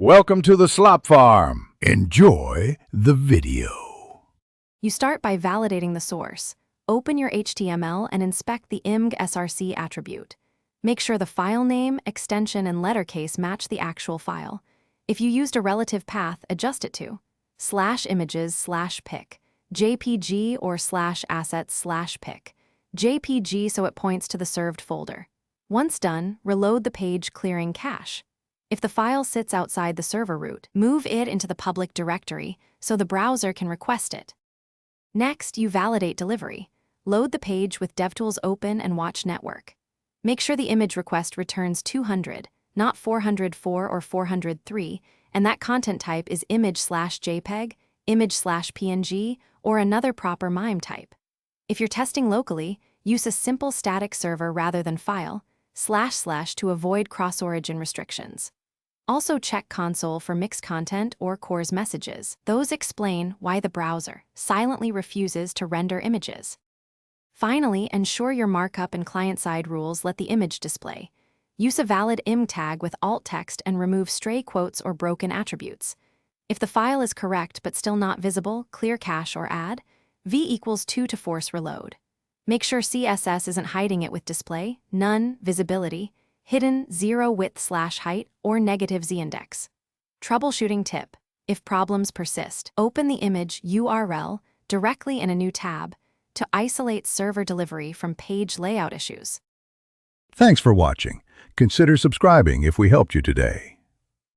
Welcome to the Slop Farm. Enjoy the video. You start by validating the source. Open your HTML and inspect the img.src attribute. Make sure the file name, extension, and letter case match the actual file. If you used a relative path, adjust it to /images/pic, JPG or /assets/pic, JPG so it points to the served folder. Once done, reload the page, clearing cache. If the file sits outside the server root, move it into the public directory so the browser can request it. Next, you validate delivery. Load the page with DevTools open and watch network. Make sure the image request returns 200, not 404 or 403, and that content type is image/JPEG, image/PNG, or another proper MIME type. If you're testing locally, use a simple static server rather than file, // to avoid cross-origin restrictions. Also check console for mixed content or CORS messages. Those explain why the browser silently refuses to render images. Finally, ensure your markup and client-side rules let the image display. Use a valid img tag with alt text and remove stray quotes or broken attributes. If the file is correct but still not visible, clear cache or add v=2 to force reload. Make sure CSS isn't hiding it with display, none, visibility, hidden, 0 width/height, or negative z-index. Troubleshooting tip: if problems persist, open the image URL directly in a new tab to isolate server delivery from page layout issues. Thanks for watching. Consider subscribing if we helped you today.